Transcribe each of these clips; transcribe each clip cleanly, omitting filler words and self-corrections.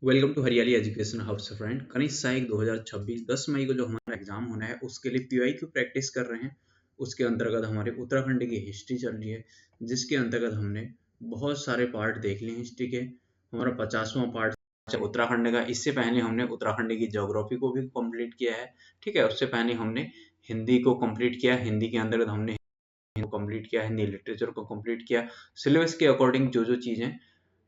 Welcome to हरियाली education hub से friend. कनिष्ठ सहायक 2026 10 मई को जो हमारा एग्जाम होना है उसके लिए पीवाईक्यू प्रैक्टिस कर रहे हैं। उसके अंतर्गत हमारे उत्तराखंड की हिस्ट्री चल रही है, जिसके अंतर्गत हमने बहुत सारे पार्ट देख लिए हिस्ट्री के। हमारा 50वां पार्ट उत्तराखंड का। इससे पहले हमने उत्तराखंड की ज्योग्राफी को भी कंप्लीट किया है, ठीक है। उससे पहले हमने हिंदी को कंप्लीट किया, हिंदी के अंतर्गत हमने कंप्लीट किया, हिंदी लिटरेचर को कंप्लीट किया। सिलेबस के अकॉर्डिंग जो जो चीजें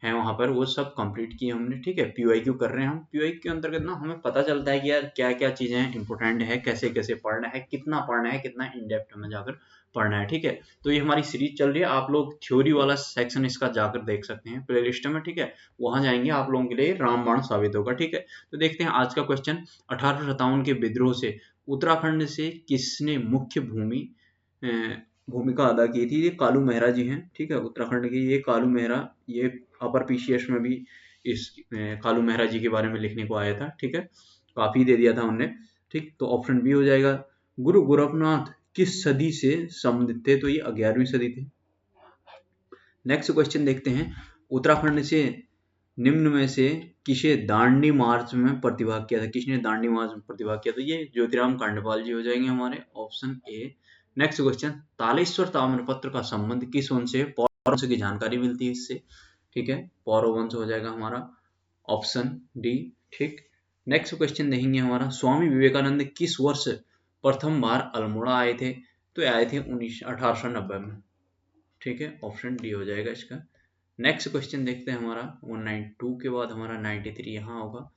हैं वहां पर वो सब कंप्लीट किए हमने, ठीक है। पीवाईक्यू कर रहे हैं हम। पीवाईक्यू के अंतर्गत ना हमें पता चलता है कि यार क्या क्या चीजें इंपॉर्टेंट है, कैसे कैसे पढ़ना है, कितना पढ़ना है, कितना इन डेप्थ में जाकर पढ़ना है, ठीक है। तो ये हमारी सीरीज चल रही है। आप लोग थ्योरी वाला सेक्शन इसका जाकर देख सकते हैं प्ले लिस्ट में, ठीक है। वहां जाएंगे आप लोगों के लिए रामबाण साबित होगा, ठीक है। तो देखते हैं आज का क्वेश्चन। 1857 के विद्रोह से उत्तराखंड से किसने मुख्य भूमिका अदा की थी? ये कालू मेहरा जी हैं, ठीक है, उत्तराखंड के। ये कालू मेहरा, ये अपर पीसीएस में भी इस कालू मेहरा जी के बारे में लिखने को आया था, ठीक है। काफी दे दिया था उनने, ठीक। तो ऑप्शन बी हो जाएगा। गुरु गोरखनाथ किस सदी से संबंधित थे? तो ये 11वीं सदी थे। नेक्स्ट क्वेश्चन देखते हैं। उत्तराखंड से निम्न में से किसे दांडी मार्च में प्रतिभाग किया था? किसने दांडी मार्च में प्रतिभाग किया? तो ये ज्योतिराम कांडपाल जी हो जाएंगे हमारे, option A. Next question. Taleshwar ताम्रपत्र का संबंध किस वंश से? पौरव वंश की जानकारी मिलती है इससे, ठीक है। पौरव वंश हो जाएगा हमारा, ऑप्शन डी, ठीक। नेक्स्ट क्वेश्चन देखेंगे हमारा। स्वामी विवेकानंद किस वर्ष प्रथम बार अल्मोड़ा आए थे? तो आए थे 1890 में, ठीक है। ऑप्शन डी हो जाएगा इसका। नेक्स्ट क्वेश्चन देखते हैं हमारा। 192 के बाद हमारा 93 यहाँ होगा।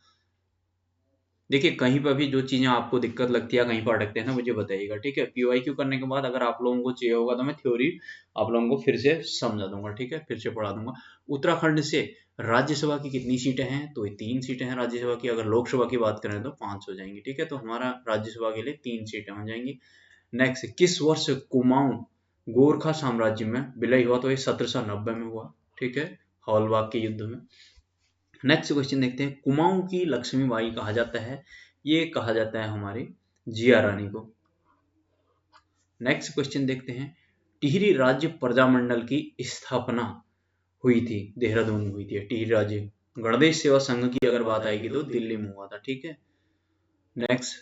देखिए कहीं पर भी जो चीजें आपको दिक्कत लगती है, कहीं पर अटकते हैं ना, मुझे बताइएगा, ठीक है। पीवाईक्यू करने के बाद अगर आप लोगों को चाहिए होगा तो मैं थ्योरी आप लोगों को फिर से समझा दूंगा, ठीक है, फिर से पढ़ा दूंगा। उत्तराखंड से राज्यसभा की कितनी सीटें हैं? तो ये 3 सीटें हैं राज्यसभा की। अगर लोकसभा की बात करें तो 5 हो जाएंगी, ठीक है। तो हमारा राज्यसभा के लिए 3 सीटें हो जाएंगी। नेक्स्ट, किस वर्ष कुमाऊं गोरखा साम्राज्य में विलय हुआ? तो ये 1790 में हुआ, ठीक है, हॉलबाग के युद्ध में। नेक्स्ट क्वेश्चन देखते हैं। कुमाऊं की लक्ष्मीबाई कहा जाता है? ये कहा जाता है हमारी जिया रानी को। नेक्स्ट क्वेश्चन देखते हैं। टिहरी राज्य प्रजामंडल की स्थापना हुई थी, देहरादून में हुई थी। टिहरी राज्य गणदेश सेवा संघ की अगर बात आएगी तो दिल्ली में हुआ था, ठीक है। नेक्स्ट,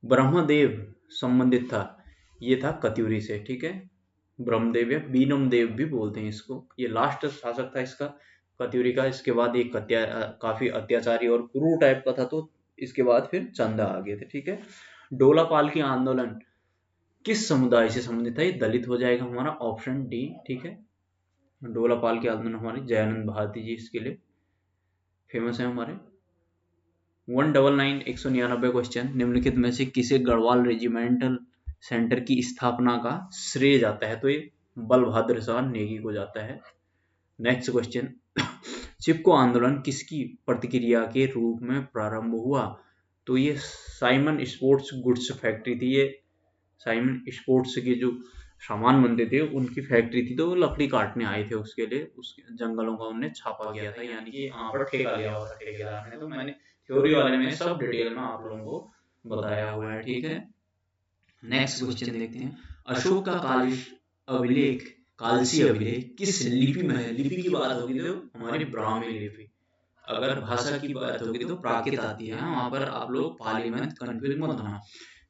ब्रह्मदेव संबंधित था, ये था कत्यूरी से, ठीक है। ब्रह्मदेव या बीनम देव भी बोलते हैं इसको। ये लास्ट शासक था इसका, कत्यूरी का। इसके बाद एक काफी अत्याचारी और क्रूर टाइप का था, तो इसके बाद फिर चंदा आ गए थे, ठीक है। डोलापाल की आंदोलन किस समुदाय से संबंधित था? ये दलित हो जाएगा हमारा, ऑप्शन डी, ठीक है। डोलापाल के आंदोलन हमारे जयानंद भारती जी इसके लिए फेमस है हमारे। 199 क्वेश्चन। निम्नलिखित में से किसे गढ़वाल रेजिमेंटल सेंटर की स्थापना का श्रेय जाता है? तो ये बलभद्र शाह नेगी को जाता है। Next question. चिपको आंदोलन किसकी प्रतिक्रिया के रूप में प्रारंभ हुआ? तो ये साइमन स्पोर्ट्स गुड्स फैक्ट्री थी। ये साइमन स्पोर्ट्स के जो सामान बनते थे उनकी फैक्ट्री थी, तो वो लकड़ी काटने आए थे, उसके लिए उसके जंगलों का उन्हें छापा गया था, यानी कि यहाँ पर ठेका लिया हुआ था ठेकेदार ने। तो मैंने थ्योरी वाले में सब डिटेल में आप लोगों को बताया हुआ है, ठीक है। नेक्स्ट क्वेश्चन देखते हैं। अशोक का काल अभिलेख, कालसी अभिलेख किस लिपि में है? लिपि की बात होगी तो हमारी ब्राह्मी लिपि। अगर भाषा की बात होगी तो प्राकृत आती है। वहां पर आप लोग पाली में कंफ्यूज मत होना।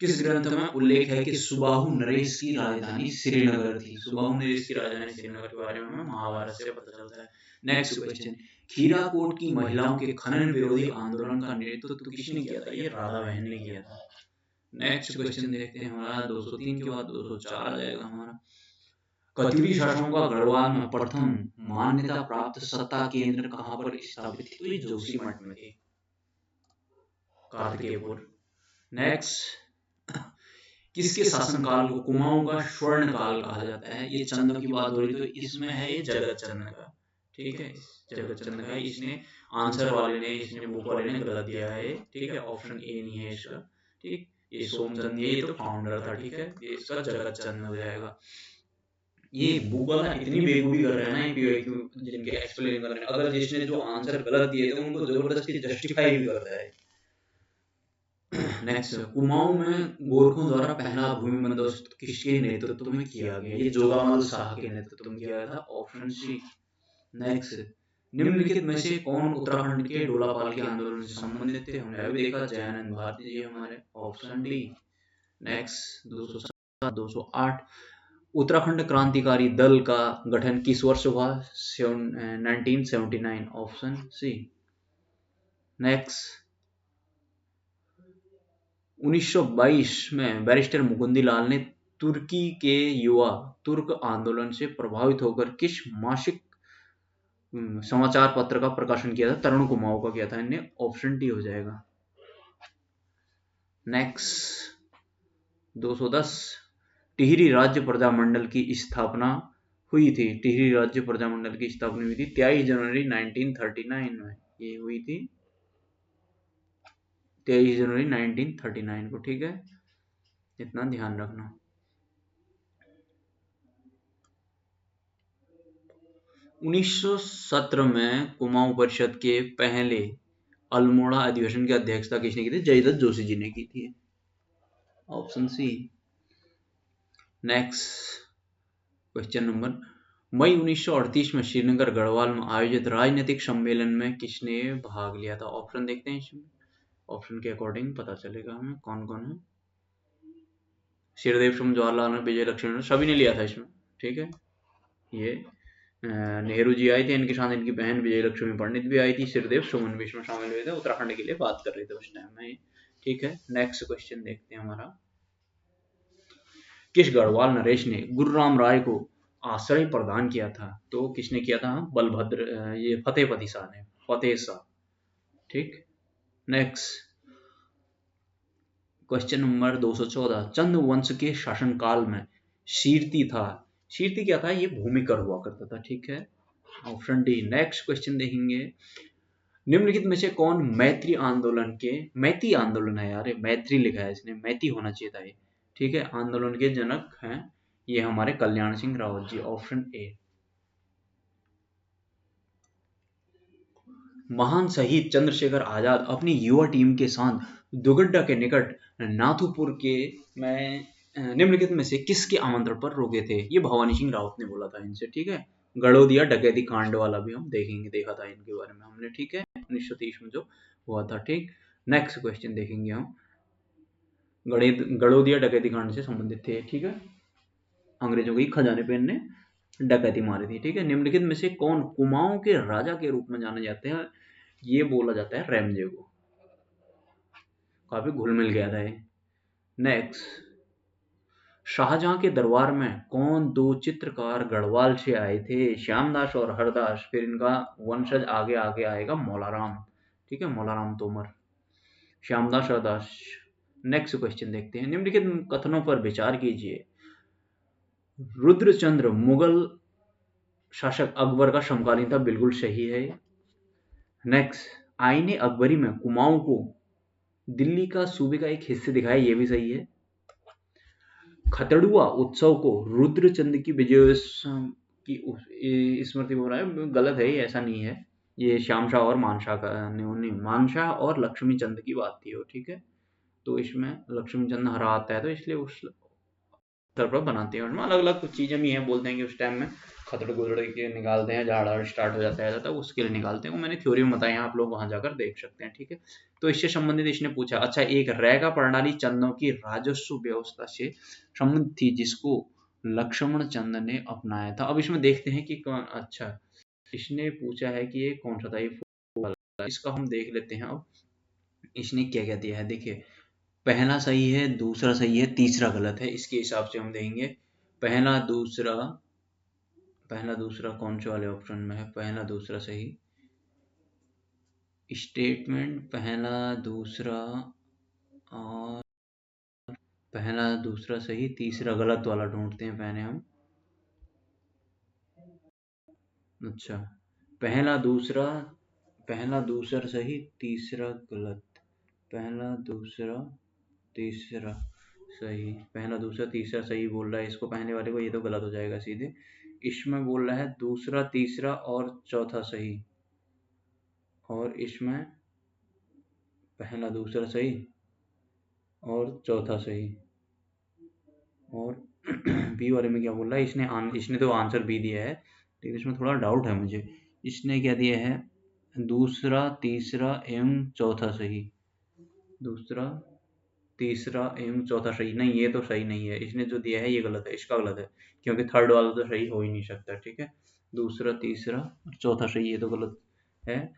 किस ग्रंथ में उल्लेख है कि सुबाहु नरेश की राजधानी श्रीनगर थी? सुबाहु नरेश की राजधानी श्रीनगर के बारे में महाभारत से पता चलता है। Next question. खीराकोट की महिलाओं के खनन विरोधी आंदोलन का नेतृत्व किसने किया था? ये राधा बहन ने किया था। नेक्स्ट क्वेश्चन देखते हैं हमारा। 203 के बाद 204 आ जाएगा हमारा। कत्यूरी शासकों का गढ़वाल में प्रथम मान्यता प्राप्त सत्ता केंद्र कहां पर स्थापित थी? तो ये जोशीमठ में थी, कार्तिकेयपुर। नेक्स्ट, किसके शासनकाल को कुमाऊं का स्वर्ण काल कहा जाता है? ये चंद की बात हो रही तो इसमें है ये जगत चंद का, ठीक है, जगत चंद का। इसने आंसर वाले ने, इसने बुक वाले ने गलत दिया है, ठीक है, ऑप्शन ए नहीं है इसका, ठीक। ये सोमचंद ये तो फाउंडर था, ठीक है, इसका जगत चंद हो जाएगा। ये बुक वाला इतनी बेवकूफी कर रहे हैं ना, पीवाईक्यू जिनके एक्सप्लेन कर रहे हैं, अगर जिसने जो आंसर गलत दिए थे उनको जबरदस्ती जस्टिफाई भी करता है। नेक्स्ट, कुमाऊं में गोरखों द्वारा पहला भूमि बंदोबस्त किसके नेतृत्व में किया गया? ये जोगामाल शाह के नेतृत्व में किया गया था, ऑप्शन सी। नेक्स्ट, निम्नलिखित में से कौन उत्तराखंड के डोलापाल के आंदोलन से संबंधित थे? हमने अभी देखा जयानंद भारती जी हमारे, ऑप्शन डी। नेक्स्ट 207, 208 उत्तराखंड क्रांतिकारी दल का गठन किस वर्ष हुआ? 1979, ऑप्शन सी। नेक्स्ट 1922 में बैरिस्टर मुकुंदी लाल ने तुर्की के युवा तुर्क आंदोलन से प्रभावित होकर किस मासिक समाचार पत्र का प्रकाशन किया था? तरुण कुमाऊं का किया था इन्हें, ऑप्शन डी हो जाएगा। नेक्स्ट 210 टिहरी राज्य प्रजामंडल की स्थापना हुई थी। टिहरी राज्य प्रजामंडल की स्थापना हुई थी 23 जनवरी 1939 में। ये हुई थी 23 जनवरी 1939 को, ठीक है, इतना ध्यान रखना। 1917 में कुमाऊं परिषद के पहले अल्मोड़ा अधिवेशन की अध्यक्षता किसने की थी? जयदत्त जोशी जी ने की थी, option C. Next question number, मई 1938 में श्रीनगर गढ़वाल में आयोजित राजनीतिक सम्मेलन में किसने भाग लिया था? ऑप्शन देखते हैं इसमें, ऑप्शन के अकॉर्डिंग पता चलेगा हमें कौन कौन है। सिरदेव जवाहरलाल नेहरू, विजय लक्ष्मी, सभी ने लिया था इसमें, ठीक है। ये नेहरू जी आए थे, इनके साथ इनकी बहन विजय लक्ष्मी पंडित भी आई थी, सिरदेव सुमन भी इसमें शामिल हुए थे, उत्तराखंड के लिए बात कर रहे थे उस टाइम में, ठीक है। नेक्स्ट क्वेश्चन देखते हैं हमारा, किस गढ़वाल नरेश ने गुरुराम राय को आश्रय प्रदान किया था? तो किसने किया था? बलभद्र, ये फतेहपति शाह ने, फतेह शाह, ठीक। नेक्स्ट क्वेश्चन नंबर 214 चंद वंश के शासनकाल में शीर्ति था, शीर्ति क्या था? ये भूमिकर हुआ करता था, ठीक है, ऑप्शन डी। नेक्स्ट क्वेश्चन देखेंगे, निम्नलिखित में से कौन मैत्री आंदोलन के, मैती आंदोलन है यार, मैत्री लिखा है इसने, मैती होना चाहिए था ये, ठीक है, आंदोलन के जनक हैं ये हमारे कल्याण सिंह रावत जी, ऑप्शन ए। महान शहीद चंद्रशेखर आजाद अपनी युवा टीम के साथ दुगड्डा के निकट नाथुपुर के में निम्नलिखित में से किसके आमंत्रण पर रुके थे? ये भवानी सिंह रावत ने बोला था इनसे, ठीक है। गड़ोदिया डकैती कांड वाला भी हम देखेंगे, देखा था इनके बारे में हमने, ठीक है, 1930 में जो हुआ था, ठीक। नेक्स्ट क्वेश्चन देखेंगे हम, गड़ोदिया डकैती कांड से संबंधित थे, ठीक है, अंग्रेजों के खजाने पे इनने डकैती मारी थी, ठीक है। निम्नलिखित में से कौन कुमाऊं के राजा के रूप में जाने जाते हैं? ये बोला जाता है रैमजे को, काफी घुल मिल गया था ये। नेक्स्ट शाहजहां के दरबार में कौन दो चित्रकार गढ़वाल से आए थे? श्यामदास और हरदास, फिर इनका वंशज आगे आगे आएगा मौलाराम, ठीक है, मौलाराम तोमर, श्यामदास हरदास। नेक्स्ट क्वेश्चन देखते हैं, निम्नलिखित कथनों पर विचार कीजिए, रुद्रचंद्र मुगल शासक अकबर का समकालीन था, बिल्कुल सही है। नेक्स्ट आईने अकबरी में कुमाऊं को दिल्ली का सूबे का एक हिस्से दिखाया, ये भी सही है। खतड़ुआ उत्सव को रुद्रचंद की विजय की स्मृति में बनाया, गलत है, ऐसा नहीं है, ये श्यामशाह और मानशाह का नहीं, मानशाह और लक्ष्मी चंद की बात थी वो, ठीक है। तो इसमें लक्ष्मी चंद हरा आता है, तो इसलिए उस स्तर पर बनाते हैं, उसमें अलग अलग कुछ चीजें भी हैं, बोलते हैं कि उस टाइम में खतड़ गुदड़ के निकालते हैं, झाड़ स्टार्ट हो जाता है तब उसके लिए निकालते हैं, वो मैंने थ्योरी में बताया, आप लोग वहां जाकर देख सकते हैं, ठीक है। तो इससे संबंधित इसने पूछा, अच्छा एक रेगा प्रणाली चंदों की राजस्व व्यवस्था से संबंधित थी जिसको लक्ष्मण चंद ने अपनाया था। अब इसमें देखते हैं कि कौन, अच्छा इसने पूछा है कि ये कौन सा था, ये इसका हम देख लेते हैं। अब इसने क्या क्या दिया है, देखिए पहला सही है, दूसरा सही है, तीसरा गलत है, इसके हिसाब से हम देंगे पहला दूसरा कौन से वाले ऑप्शन में है, पहला दूसरा सही स्टेटमेंट, पहला दूसरा और पहला दूसरा सही, तीसरा गलत वाला ढूंढते हैं पहले हम। अच्छा पहला दूसरा सही, तीसरा गलत, पहला दूसरा तीसरा सही, पहला दूसरा तीसरा सही बोल रहा है इसको, पहले वाले को, ये तो गलत हो जाएगा सीधे। इसमें बोल रहा है दूसरा तीसरा और चौथा सही, और इसमें पहला दूसरा सही और चौथा सही, और बी वाले में क्या बोल रहा है, इसने तो आंसर बी दिया है, लेकिन इसमें थोड़ा डाउट है मुझे, इसने क्या दिया है, दूसरा, तीसरा एवं चौथा सही। दूसरा, तीसरा एवं चौथा सही नहीं, ये तो सही नहीं है, इसने जो दिया है ये गलत है, इसका गलत है, क्योंकि थर्ड वाला तो सही हो ही नहीं सकता। ठीक है, दूसरा, तीसरा और चौथा सही, ये तो गलत है।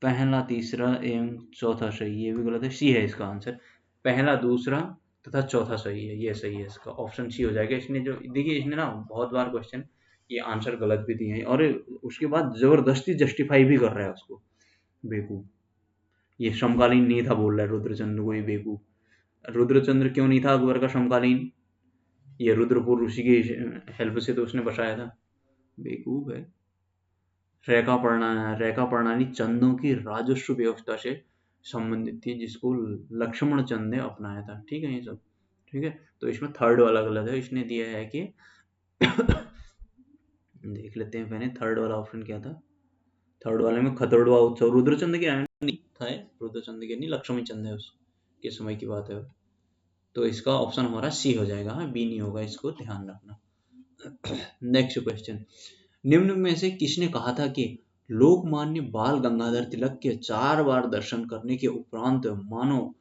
पहला, तीसरा एवं चौथा सही, ये भी गलत है, सी है इसका आंसर। पहला, दूसरा तथा चौथा सही है, ये सही है, इसका ऑप्शन सी हो जाएगा। इसने जो देखिए, इसने ना बहुत बार क्वेश्चन ये आंसर गलत भी दिए हैं और उसके बाद जबरदस्ती जस्टिफाई भी कर रहा है उसको, बेवकूफ। ये समकालीन नहीं था बोल रहा है रुद्रचंद्र को, ये बेवकूफ। रुद्रचंद्र क्यों नहीं था अकबर का समकालीन, ये रुद्रपुर ऋषि की हेल्प से तो उसने बसाया था, बेवकूफ है। रेखा प्रणाली चंदों की राजस्व व्यवस्था से संबंधित थी, जिसको लक्ष्मण चंद ने अपनाया था। ठीक है, ये सब ठीक है। तो इसमें थर्ड वाला गलत है, इसने दिया है कि देख लेते हैं पहले थर्ड वाला ऑप्शन क्या था। थर्ड वाले में खतरडुआ उत्सव रुद्रचंद के नहीं था, रुद्रचंद के नहीं, लक्ष्मी चंद है उसके समय की बात है। तो इसका ऑप्शन हमारा सी हो जाएगा, बी नहीं होगा, इसको ध्यान रखना। नेक्स्ट क्वेश्चन, निम्न में से किसने कहा था कि लोकमान्य बाल गंगाधर तिलक के 4 बार दर्शन करने के उपरांत मानो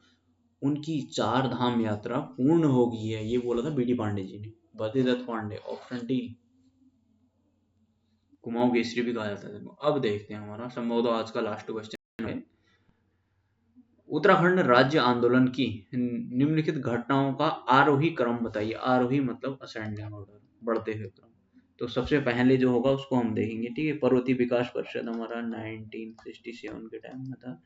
उनकी 4 धाम यात्रा पूर्ण हो गई है? ये बोला था बीडी पांडे जी ने, बद्रीदत्त पांडे, ऑप्शन डी। कुमाऊं केसरी भी कहा जाता है। अब देखते हैं हमारा संभवतः आज का लास्ट क्वेश्चन है, उत्तराखंड राज्य आंदोलन की निम्नलिखित घटनाओं का आरोही क्रम बताइए। आरोही मतलब असेंडिंग ऑर्डर, बढ़ते हुए क्रम। तो सबसे पहले जो होगा उसको हम देखेंगे। ठीक है, पर्वतीय विकास परिषद हमारा 1967 के टाइम में था।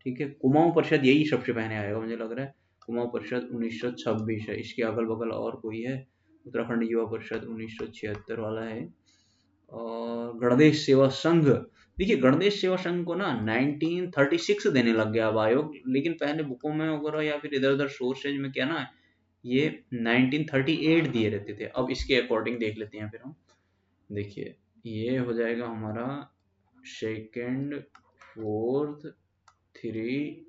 ठीक है, कुमाऊं परिषद यही सबसे पहले आएगा मुझे लग रहा है। कुमाऊं परिषद 1926 है, इसके अगल बगल और कोई है, उत्तराखंड युवा परिषद 1976 वाला है। और गणदेश सेवा संघ, देखिए गणदेश सेवा संघ को ना 1936 देने लग गया अब आयोग, लेकिन पहले बुकों में वगैरह या फिर इधर उधर सोर्सेज में क्या ना, ये 1938 दिए रहते थे। अब इसके अकॉर्डिंग देख लेते हैं फिर हम। देखिए ये हो जाएगा हमारा सेकेंड, फोर्थ, थ्री,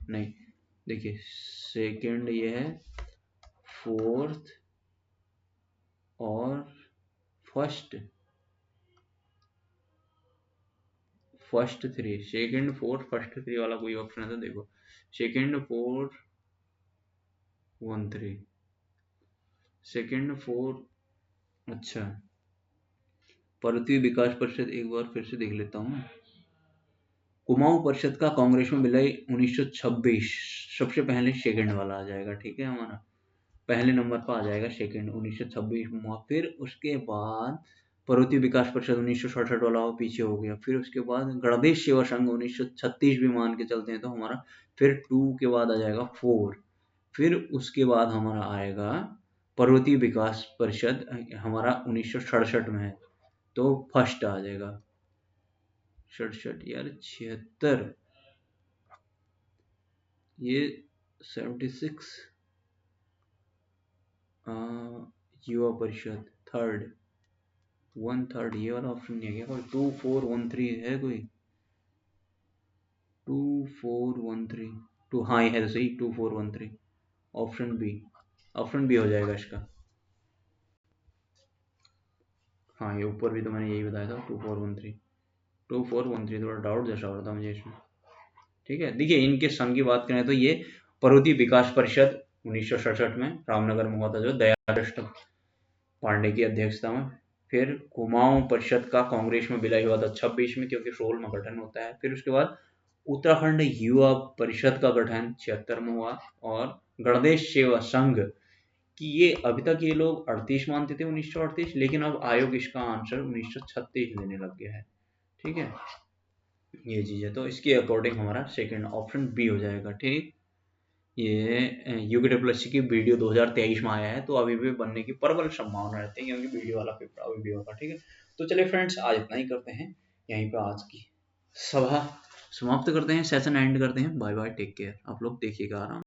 नहीं देखिए सेकेंड ये है, फोर्थ और first, first three, second fourth first three वाला कोई ऑप्शन है तो देखो, second four one three, second four, अच्छा पर्वतीय विकास परिषद एक बार फिर से देख लेता हूँ। कुमाऊं परिषद का कांग्रेस में विलय 1926, सबसे पहले सेकेंड वाला आ जाएगा। ठीक है, हमारा पहले नंबर पर आ जाएगा सेकेंड 1926 में। फिर उसके बाद पर्वतीय विकास परिषद 1967 वाला वो पीछे हो गया। फिर उसके बाद गणदेश सेवा संघ 1936 भी मान के चलते हैं तो हमारा फिर 2 के बाद आ जाएगा 4। फिर उसके बाद हमारा आएगा पर्वतीय विकास परिषद, हमारा 1967 में है तो फर्स्ट आ जाएगा। 67 यार 76, ये 76 युवा परिषद थर्ड, 1/3 ये वाला ऑप्शन नहीं है क्या कोई? 2413 है कोई? 2413 टू, हाँ ये है तो सही 2413, ऑप्शन बी, ऑप्शन बी हो जाएगा इसका। हाँ ये ऊपर भी तो मैंने यही बताया था 2413 थोड़ा डाउट जैसा हो रहा था मुझे इसमें। ठीक है, देखिए इनके सन की बात करें तो ये पर्वतीय विकास परिषद 1967 में रामनगर में हुआ था, जो दयाकृष्ण पांडे की अध्यक्षता में। फिर कुमाऊं परिषद का कांग्रेस में विलय हुआ था 26 में, क्योंकि 16 में गठन होता है। फिर उसके बाद उत्तराखंड युवा परिषद का गठन 76 में हुआ। और गणदेश सेवा संघ कि ये अभी तक ये लोग 38 मानते थे 1938, लेकिन अब आयोग इसका आंसर 1936 देने लग गया है। ठीक है, ये चीज है, तो इसके अकॉर्डिंग हमारा सेकंड ऑप्शन बी हो जाएगा। ठीक, ये यूकेडब्ल्यूएससी की वीडियो 2023 में आया है, तो अभी भी बनने की प्रबल संभावना रहती है, क्योंकि वीडियो वाला पेपर अभी भी होगा। ठीक है, तो चलिए फ्रेंड्स आज इतना ही करते हैं, यहीं पे आज की सभा समाप्त करते हैं, सेशन एंड करते हैं। बाय बाय, टेक केयर, आप लोग देखिएगा आराम।